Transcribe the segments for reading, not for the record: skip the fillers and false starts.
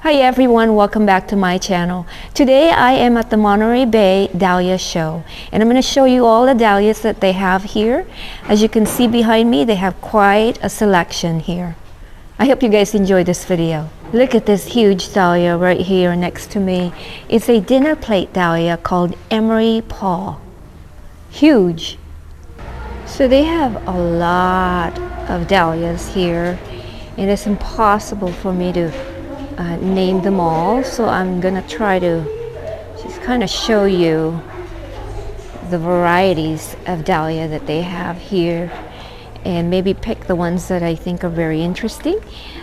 Hi everyone, welcome back to my channel. Today I am at the Monterey Bay Dahlia Show and I'm going to show you all the dahlias that they have here. As you can see behind me, they have quite a selection here. I hope you guys enjoy this video. Look at this huge dahlia right here next to me. It's a dinner plate dahlia called Emery Paul. Huge. So they have a lot of dahlias here and it's impossible for me to name them all, so I'm gonna try to just kind of show you the varieties of dahlia that they have here and maybe pick the ones that I think are very interesting.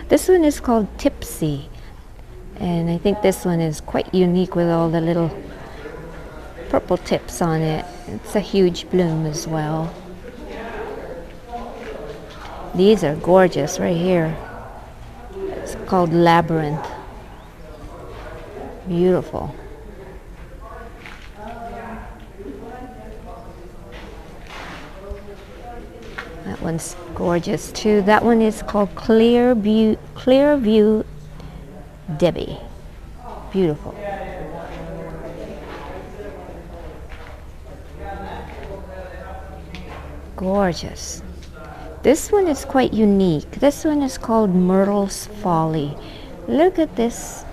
This one is called Tipsy and I think this one is quite unique with all the little purple tips on it. It's a huge bloom as well. These are gorgeous right here. It's called Labyrinth. Beautiful. That one's gorgeous too. That one is called Clearview Debbie. Beautiful. Gorgeous. This one is quite unique. This one is called Myrtle's Folly. Look at this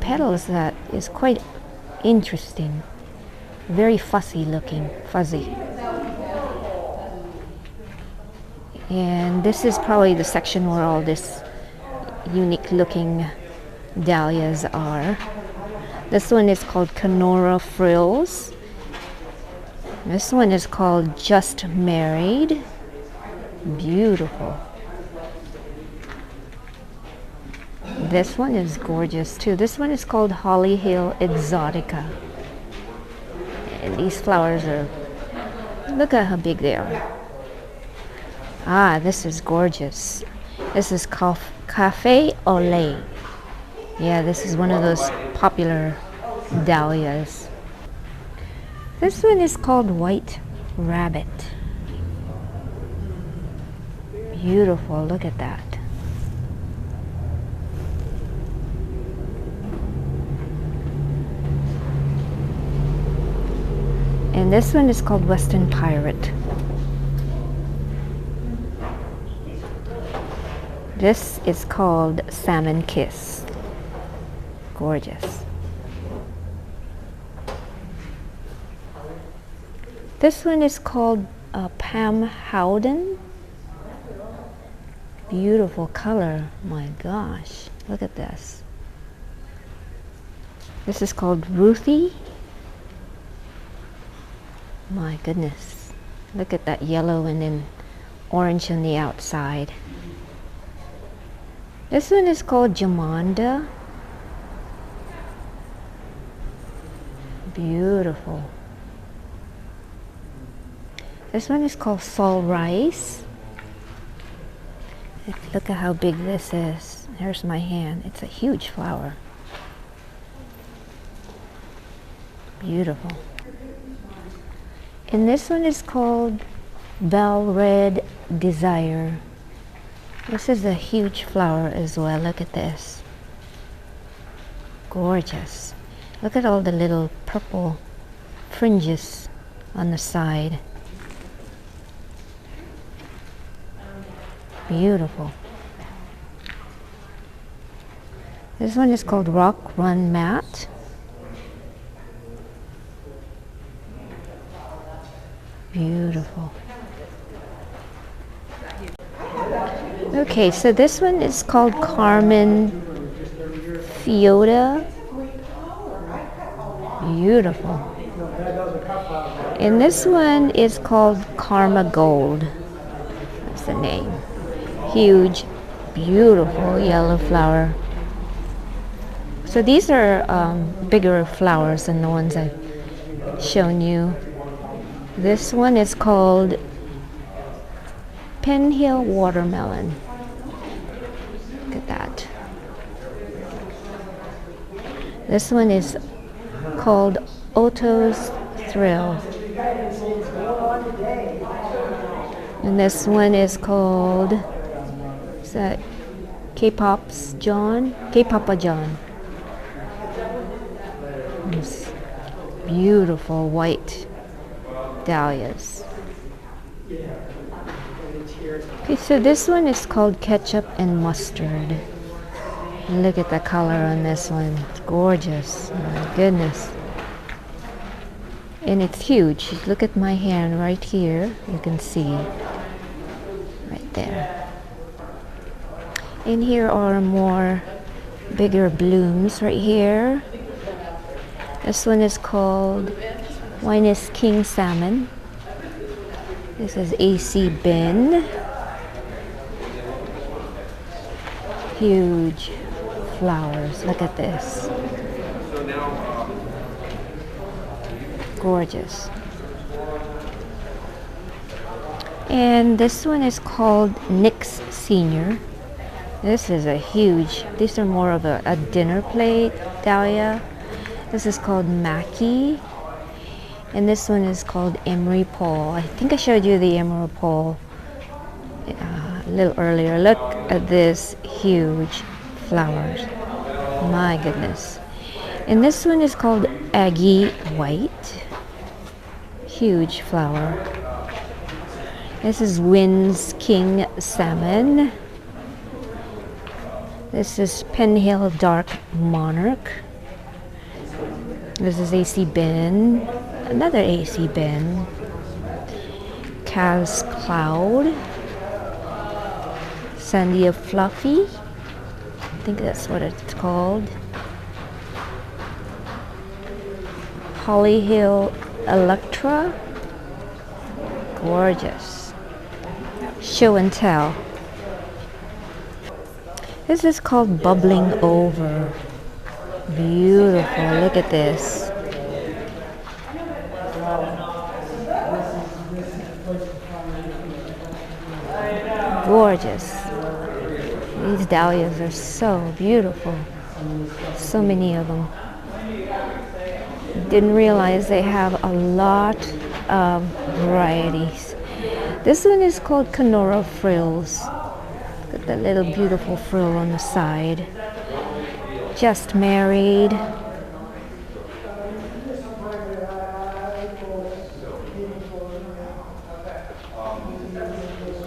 petals, that is quite interesting. Very fussy looking, fuzzy. And this is probably the section where all this unique looking dahlias are. This one is called Canora Frills. This one is called Just Married. Beautiful. This one is gorgeous too. This one is called Holly Hill Exotica. And these flowers are, look at how big they are. Ah, this is gorgeous. This is Cafe au Lait. Yeah, this is one of those popular dahlias. This one is called White Rabbit. Beautiful, look at that. And this one is called Western Pirate. This is called Salmon Kiss. Gorgeous. This one is called Pam Howden. Beautiful color. My gosh, look at this. This is called Ruthie. My goodness, look at that yellow and then orange on the outside. This one is called Jamanda. Beautiful. This one is called Sol Rice. Look at how big this is. Here's my hand. It's a huge flower. Beautiful. And this one is called Bell Red Desire. This is a huge flower as well. Look at this. Gorgeous. Look at all the little purple fringes on the side. Beautiful. This one is called Rock Run Matte. Beautiful. Okay, so this one is called Carmen Fiota. Beautiful. And this one is called Karma Gold. That's the name. Huge, beautiful yellow flower. So these are bigger flowers than the ones I've shown you. This one is called Penn Hill Watermelon. Look at that. This one is called Otto's Thrill. And this one is called, is that K-Papa John? This beautiful white dahlias. Okay, so this one is called ketchup and mustard. Look at the color on this one. It's gorgeous. My goodness. And it's huge. Look at my hand right here. You can see right there. And here are more bigger blooms right here. This one is called Winus King Salmon. This is AC bin. Huge flowers. Look at this. Gorgeous. And this one is called Nick's Senior. This is a huge, these are more of a dinner plate dahlia. This is called Mackie. And this one is called Emery Paul. I think I showed you the Emery Paul a little earlier. Look at this huge flowers. My goodness. And this one is called Aggie White. Huge flower. This is Wynn's King Salmon. This is Penhill Dark Monarch. This is AC bin. Another AC bin. Cal's Cloud. Sandia Fluffy. I think that's what it's called. Holly Hill Electra. Gorgeous. Show and Tell. This is called Bubbling Over. Beautiful. Look at this. Gorgeous. These dahlias are so beautiful. So many of them. Didn't realize they have a lot of varieties. This one is called Kenora Frills. Look at that little beautiful frill on the side. Just Married.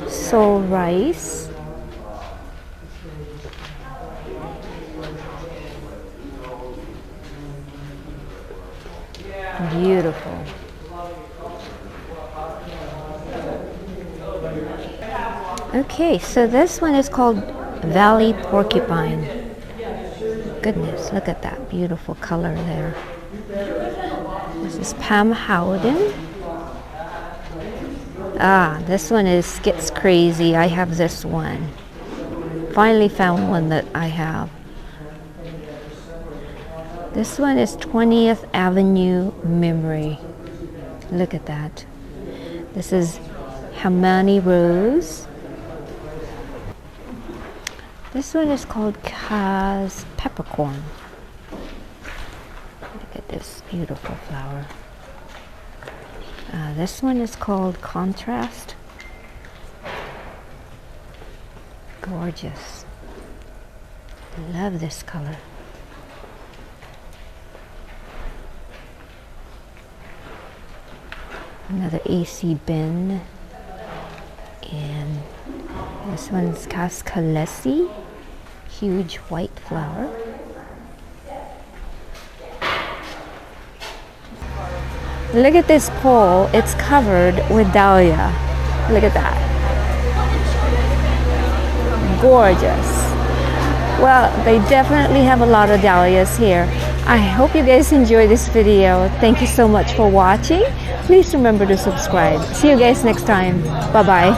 Soul Rice. Beautiful. Okay, so this one is called Valley Porcupine. Goodness, look at that beautiful color there. This is Pam Howden. This one gets crazy. I have this one. Finally found one that I have. This one is 20th Avenue Memory. Look at that. This is Hamani Rose. This one is called Kaz Peppercorn. Look at this beautiful flower. This one is called Contrast. Gorgeous. Love this color. Another AC bin. And this one's Cascalesi. Huge white flower. Look at this pole. It's covered with dahlia. Look at that. Gorgeous. Well, they definitely have a lot of dahlias here. I hope you guys enjoy this video. Thank you so much for watching. Please remember to subscribe. See you guys next time. Bye-bye.